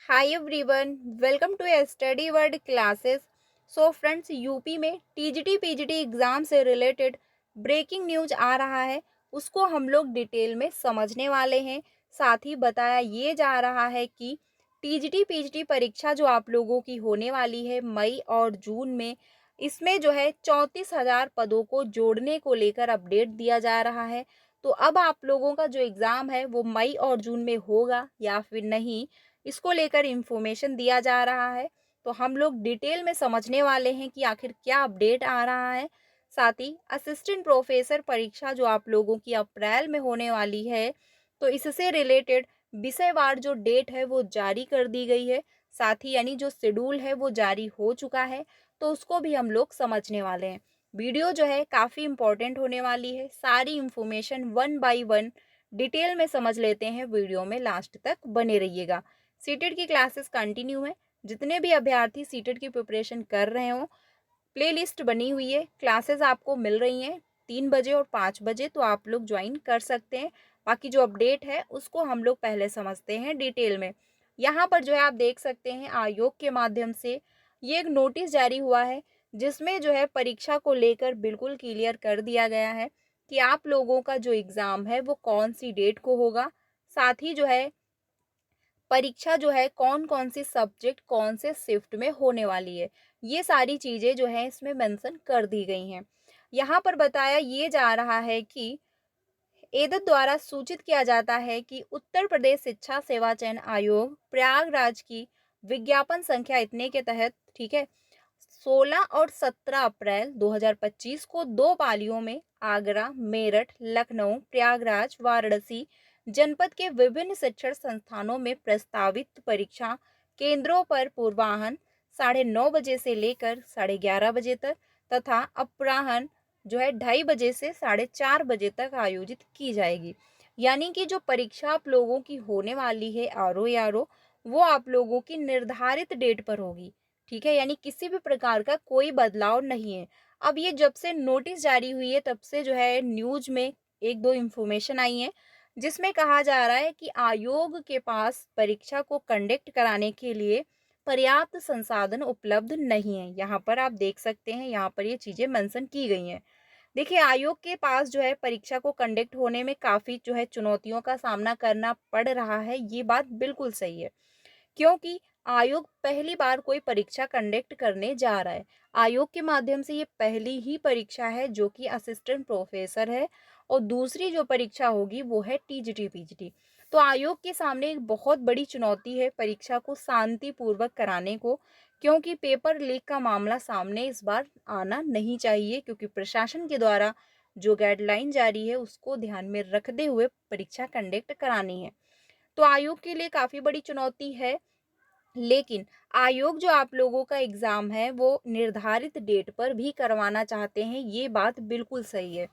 Hi everyone, welcome to study world classes. So friends, UP में TGT PGT exam से related breaking news आ रहा है। उसको हम लोग डिटेल में समझने वाले हैं। साथ ही बताया ये जा रहा है कि टीजीटी पीजीटी परीक्षा जो आप लोगों की होने वाली है मई और जून में, इसमें जो है 34,000 पदों को जोड़ने को लेकर अपडेट दिया जा रहा है। तो अब आप लोगों का जो एग्ज़ाम है वो मई और जून में होगा या फिर नहीं, इसको लेकर इन्फॉर्मेशन दिया जा रहा है। तो हम लोग डिटेल में समझने वाले हैं कि आखिर क्या अपडेट आ रहा है। साथ ही असिस्टेंट प्रोफेसर परीक्षा जो आप लोगों की अप्रैल में होने वाली है, तो इससे रिलेटेड विषयवार जो डेट है वो जारी कर दी गई है। साथ ही यानी जो शेड्यूल है वो जारी हो चुका है, तो उसको भी हम लोग समझने वाले हैं। वीडियो जो है काफ़ी इंपॉर्टेंट होने वाली है। सारी information one by one detail में समझ लेते हैं। वीडियो में लास्ट तक बने रहिएगा। सीटेट की क्लासेस कंटिन्यू है। जितने भी अभ्यर्थी सीटेट की प्रिपरेशन कर रहे हो, प्लेलिस्ट बनी हुई है। क्लासेस आपको मिल रही हैं 3 बजे और 5 बजे, तो आप लोग ज्वाइन कर सकते हैं। बाकी जो अपडेट है उसको हम लोग पहले समझते हैं डिटेल में। यहाँ पर जो है आप देख सकते हैं, आयोग के माध्यम से ये एक नोटिस जारी हुआ है, जिसमें जो है परीक्षा को लेकर बिल्कुल क्लियर कर दिया गया है कि आप लोगों का जो एग्ज़ाम है वो कौन सी डेट को होगा। साथ ही जो है परीक्षा जो है कौन-कौन सी सब्जेक्ट कौन से शिफ्ट में होने वाली है, ये सारी चीज़ें जो हैं इसमें मेंशन कर दी गई हैं। यहाँ पर बताया ये जा रहा है कि एदद द्वारा सूचित किया जाता है कि उत्तर प्रदेश शिक्षा सेवा चयन आयोग प्रयागराज की विज्ञापन संख्या इतने के तहत, ठीक है, 16 और 17 अप्रैल 2025 को 2 पालियों में आगरा, मेरठ, लखनऊ, प्रयागराज, वाराणसी जनपद के विभिन्न शिक्षण संस्थानों में प्रस्तावित परीक्षा केंद्रों पर पूर्वाह्न 9:30 से लेकर 11:30 तक तथा अपराह्न जो है 2:30 से 4:30 तक आयोजित की जाएगी। यानी कि जो परीक्षा आप लोगों की होने वाली है आरओ वो आप लोगों की निर्धारित डेट पर होगी। ठीक है, यानी किसी भी प्रकार का कोई बदलाव नहीं है। अब ये जब से नोटिस जारी हुई है तब से जो है न्यूज़ में 1-2 इन्फॉर्मेशन आई है, जिसमें कहा जा रहा है कि आयोग के पास परीक्षा को कंडक्ट कराने के लिए पर्याप्त संसाधन उपलब्ध नहीं है। यहाँ पर आप देख सकते हैं, यहाँ पर ये चीज़ें मेंशन की गई हैं। देखिए, आयोग के पास जो है परीक्षा को कंडक्ट होने में काफ़ी जो है चुनौतियों का सामना करना पड़ रहा है, ये बात बिल्कुल सही है। क्योंकि आयोग पहली बार कोई परीक्षा कंडक्ट करने जा रहा है। आयोग के माध्यम से ये पहली ही परीक्षा है जो कि असिस्टेंट प्रोफेसर है, और दूसरी जो परीक्षा होगी वो है टीजीटी पीजीटी। तो आयोग के सामने एक बहुत बड़ी चुनौती है परीक्षा को शांतिपूर्वक कराने को, क्योंकि पेपर लीक का मामला सामने इस बार आना नहीं चाहिए, क्योंकि प्रशासन के द्वारा जो गाइडलाइन जारी है उसको ध्यान में रखते हुए परीक्षा कंडक्ट करानी है। तो आयोग के लिए काफ़ी बड़ी चुनौती है, लेकिन आयोग जो आप लोगों का एग्ज़ाम है वो निर्धारित डेट पर भी करवाना चाहते हैं, ये बात बिल्कुल सही है।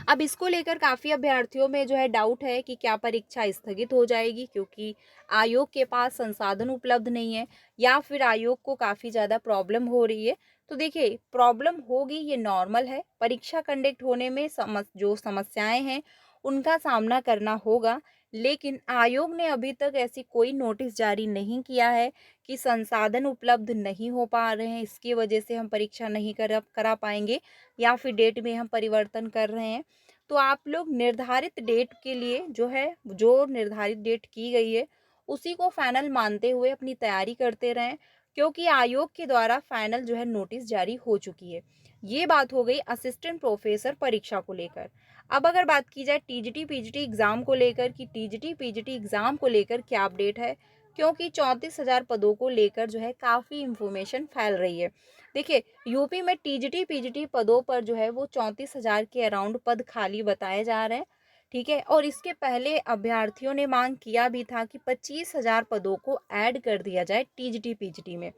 अब इसको लेकर काफ़ी अभ्यर्थियों में जो है डाउट है कि क्या परीक्षा स्थगित हो जाएगी, क्योंकि आयोग के पास संसाधन उपलब्ध नहीं है, या फिर आयोग को काफ़ी ज़्यादा प्रॉब्लम हो रही है। तो देखिए, प्रॉब्लम होगी ये नॉर्मल है, परीक्षा कंडक्ट होने में जो समस्याएं हैं उनका सामना करना होगा। लेकिन आयोग ने अभी तक ऐसी कोई नोटिस जारी नहीं किया है कि संसाधन उपलब्ध नहीं हो पा रहे हैं, इसकी वजह से हम परीक्षा नहीं करा पाएंगे, या फिर डेट में हम परिवर्तन कर रहे हैं। तो आप लोग निर्धारित डेट के लिए जो है, जो निर्धारित डेट की गई है उसी को फाइनल मानते हुए अपनी तैयारी करते रहें, क्योंकि आयोग के द्वारा फाइनल जो है नोटिस जारी हो चुकी है। ये बात हो गई असिस्टेंट प्रोफेसर परीक्षा को लेकर। अब अगर बात की जाए टीजीटी पीजीटी एग्ज़ाम को लेकर कि टीजीटी पीजीटी एग्ज़ाम को लेकर क्या अपडेट है, क्योंकि 34,000 पदों को लेकर जो है काफ़ी इन्फॉर्मेशन फैल रही है। देखिए, यूपी में टीजीटी पीजीटी पदों पर जो है वो 34,000 के अराउंड पद खाली बताए जा रहे हैं, ठीक है। और इसके पहले अभ्यर्थियों ने मांग किया भी था कि 25,000 पदों को ऐड कर दिया जाए टीजीटी पीजीटी में,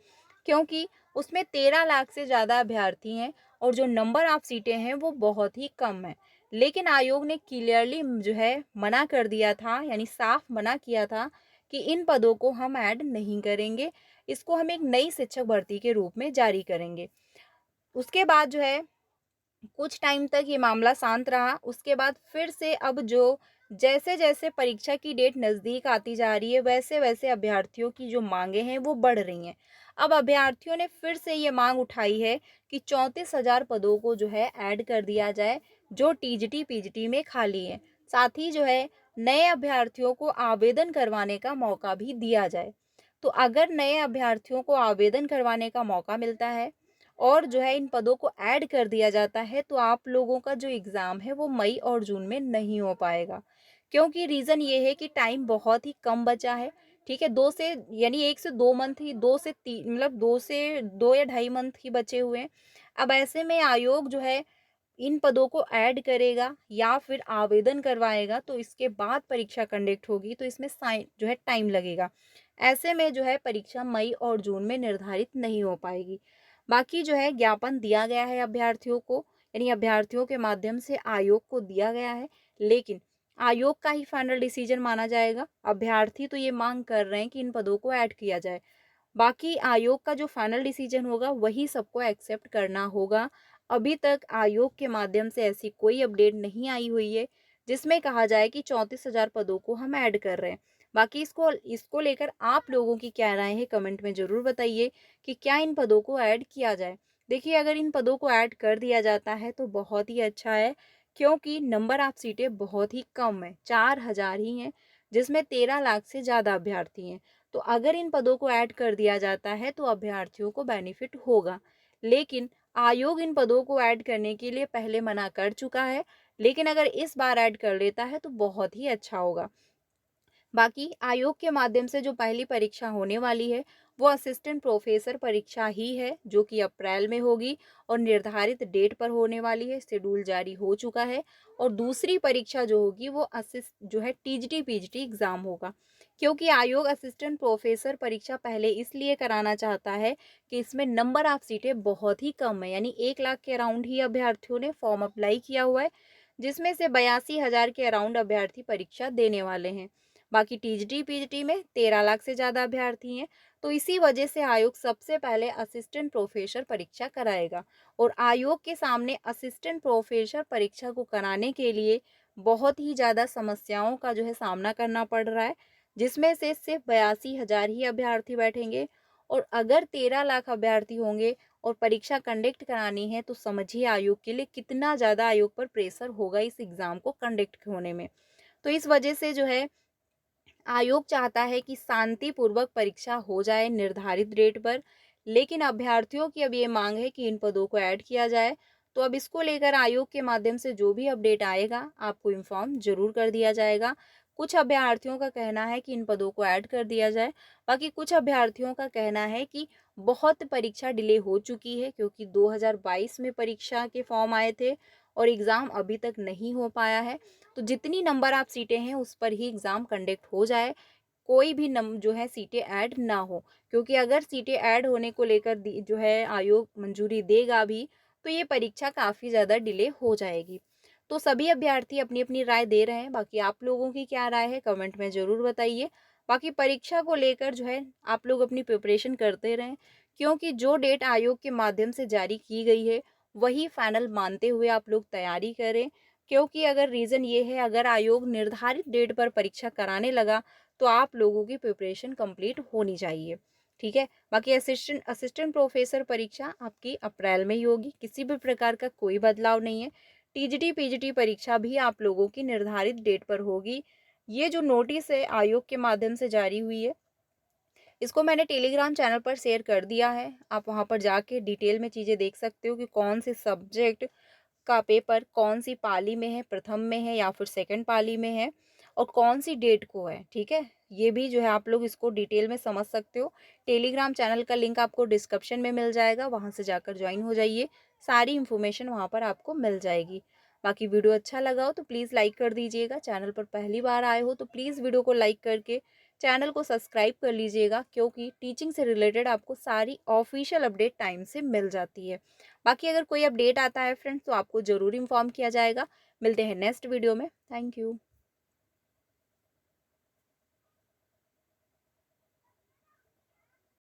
क्योंकि उसमें 13 लाख से ज़्यादा अभ्यर्थी हैं और जो नंबर ऑफ सीटें हैं वो बहुत ही कम है। लेकिन आयोग ने क्लियरली जो है मना कर दिया था, यानी साफ मना किया था कि इन पदों को हम ऐड नहीं करेंगे, इसको हम एक नई शिक्षक भर्ती के रूप में जारी करेंगे। उसके बाद जो है कुछ टाइम तक ये मामला शांत रहा। उसके बाद फिर से अब जो जैसे जैसे परीक्षा की डेट नज़दीक आती जा रही है, वैसे वैसे अभ्यर्थियों की जो मांगें हैं वो बढ़ रही हैं। अब अभ्यर्थियों ने फिर से ये मांग उठाई है कि 34,000 पदों को जो है ऐड कर दिया जाए, जो टीजीटी पीजीटी में खाली हैं। साथ ही जो है नए अभ्यर्थियों को आवेदन करवाने का मौका भी दिया जाए। तो अगर नए अभ्यर्थियों को आवेदन करवाने का मौका मिलता है और जो है इन पदों को ऐड कर दिया जाता है, तो आप लोगों का जो एग्ज़ाम है वो मई और जून में नहीं हो पाएगा। क्योंकि रीज़न ये है कि टाइम बहुत ही कम बचा है, ठीक है? 2 से यानी 1 से 2 मंथ ही 2 से 3 मतलब 2 से 2 या ढाई मंथ ही बचे हुए हैं। अब ऐसे में आयोग जो है इन पदों को ऐड करेगा या फिर आवेदन करवाएगा, तो इसके बाद परीक्षा कंडक्ट होगी, तो इसमें जो है टाइम लगेगा। ऐसे में जो है परीक्षा मई और जून में निर्धारित नहीं हो पाएगी। बाकी जो है ज्ञापन दिया गया है अभ्यर्थियों को, यानी अभ्यर्थियों के माध्यम से आयोग को दिया गया है, लेकिन आयोग का ही फाइनल डिसीजन माना जाएगा। अभ्यर्थी तो ये मांग कर रहे हैं कि इन पदों को ऐड किया जाए। बाकी आयोग का जो फाइनल डिसीजन होगा वही सबको एक्सेप्ट करना होगा। अभी तक आयोग के माध्यम से ऐसी कोई अपडेट नहीं आई हुई है जिसमें कहा जाए कि 34,000 पदों को हम ऐड कर रहे हैं। बाकी इसको इसको लेकर आप लोगों की क्या राय है कमेंट में ज़रूर बताइए कि क्या इन पदों को ऐड किया जाए। देखिए, अगर इन पदों को ऐड कर दिया जाता है तो बहुत ही अच्छा है, क्योंकि नंबर ऑफ सीटें बहुत ही कम है, 4,000 ही हैं, जिसमें 13 लाख से ज़्यादा अभ्यर्थी हैं। तो अगर इन पदों को ऐड कर दिया जाता है तो अभ्यर्थियों को बेनिफिट होगा। लेकिन आयोग इन पदों को ऐड करने के लिए पहले मना कर चुका है, लेकिन अगर इस बार ऐड कर लेता है तो बहुत ही अच्छा होगा। बाकी आयोग के माध्यम से जो पहली परीक्षा होने वाली है वो असिस्टेंट प्रोफेसर परीक्षा ही है, जो कि अप्रैल में होगी और निर्धारित डेट पर होने वाली है। शेड्यूल जारी हो चुका है। और दूसरी परीक्षा जो होगी वो जो है टीजीटी पीजीटी एग्जाम होगा, क्योंकि आयोग असिस्टेंट प्रोफेसर परीक्षा पहले इसलिए कराना चाहता है कि इसमें नंबर ऑफ सीटें बहुत ही कम है, यानी 1 लाख के अराउंड ही अभ्यर्थियों ने फॉर्म अप्लाई किया हुआ है, जिसमें से 82,000 के अराउंड अभ्यर्थी परीक्षा देने वाले हैं। बाकी टीजीटी पीजीटी में 13 लाख से ज़्यादा अभ्यर्थी हैं। तो इसी वजह से आयोग सबसे पहले असिस्टेंट प्रोफेसर परीक्षा कराएगा। और आयोग के सामने असिस्टेंट प्रोफेसर परीक्षा को कराने के लिए बहुत ही ज़्यादा समस्याओं का जो है सामना करना पड़ रहा है, जिसमें से सिर्फ 82,000 ही अभ्यर्थी बैठेंगे। और अगर 13 लाख अभ्यर्थी होंगे और परीक्षा कंडक्ट करानी है, तो समझिए आयोग के लिए कितना ज़्यादा आयोग पर प्रेशर होगा इस एग्ज़ाम को कंडक्ट होने में। तो इस वजह से जो है आयोग चाहता है कि शांतिपूर्वक परीक्षा हो जाए निर्धारित डेट पर, लेकिन अभ्यर्थियों की अब ये मांग है कि इन पदों को ऐड किया जाए। तो अब इसको लेकर आयोग के माध्यम से जो भी अपडेट आएगा आपको इन्फॉर्म जरूर कर दिया जाएगा। कुछ अभ्यर्थियों का कहना है कि इन पदों को ऐड कर दिया जाए, बाकी कुछ अभ्यर्थियों का कहना है कि बहुत परीक्षा डिले हो चुकी है, क्योंकि 2022 में परीक्षा के फॉर्म आए थे और एग्ज़ाम अभी तक नहीं हो पाया है। तो जितनी नंबर ऑफ सीटें हैं उस पर ही एग्ज़ाम कंडक्ट हो जाए, कोई भी जो है सीटें ऐड ना हो, क्योंकि अगर सीटें ऐड होने को लेकर जो है आयोग मंजूरी देगा भी, तो ये परीक्षा काफ़ी ज़्यादा डिले हो जाएगी। तो सभी अभ्यर्थी अपनी अपनी राय दे रहे हैं, बाकी आप लोगों की क्या राय है कमेंट में ज़रूर बताइए। बाकी परीक्षा को लेकर जो है आप लोग अपनी प्रिपरेशन करते रहें, क्योंकि जो डेट आयोग के माध्यम से जारी की गई है वही फाइनल मानते हुए आप लोग तैयारी करें। क्योंकि अगर रीज़न ये है, अगर आयोग निर्धारित डेट पर परीक्षा कराने लगा तो आप लोगों की प्रिपरेशन कंप्लीट होनी चाहिए, ठीक है? बाकी असिस्टेंट असिस्टेंट प्रोफेसर परीक्षा आपकी अप्रैल में ही होगी, किसी भी प्रकार का कोई बदलाव नहीं है। टीजीटी पीजीटी परीक्षा भी आप लोगों की निर्धारित डेट पर होगी। ये जो नोटिस है आयोग के माध्यम से जारी हुई है, इसको मैंने टेलीग्राम चैनल पर शेयर कर दिया है। आप वहाँ पर जाके डिटेल में चीज़ें देख सकते हो कि कौन से सब्जेक्ट का पेपर कौन सी पाली में है, प्रथम में है या फिर सेकंड पाली में है और कौन सी डेट को है, ठीक है? ये भी जो है आप लोग इसको डिटेल में समझ सकते हो। टेलीग्राम चैनल का लिंक आपको डिस्क्रिप्शन में मिल जाएगा, वहाँ से जाकर ज्वाइन हो जाइए, सारी इन्फॉर्मेशन वहाँ पर आपको मिल जाएगी। बाकी वीडियो अच्छा लगा हो तो प्लीज़ लाइक कर दीजिएगा, चैनल पर पहली बार आए हो तो प्लीज़ वीडियो को लाइक करके चैनल को सब्सक्राइब कर लीजिएगा, क्योंकि टीचिंग से रिलेटेड आपको सारी ऑफिशियल अपडेट टाइम से मिल जाती है। बाकी अगर कोई अपडेट आता है फ्रेंड्स तो आपको ज़रूर इन्फॉर्म किया जाएगा। मिलते हैं नेक्स्ट वीडियो में। Thank you.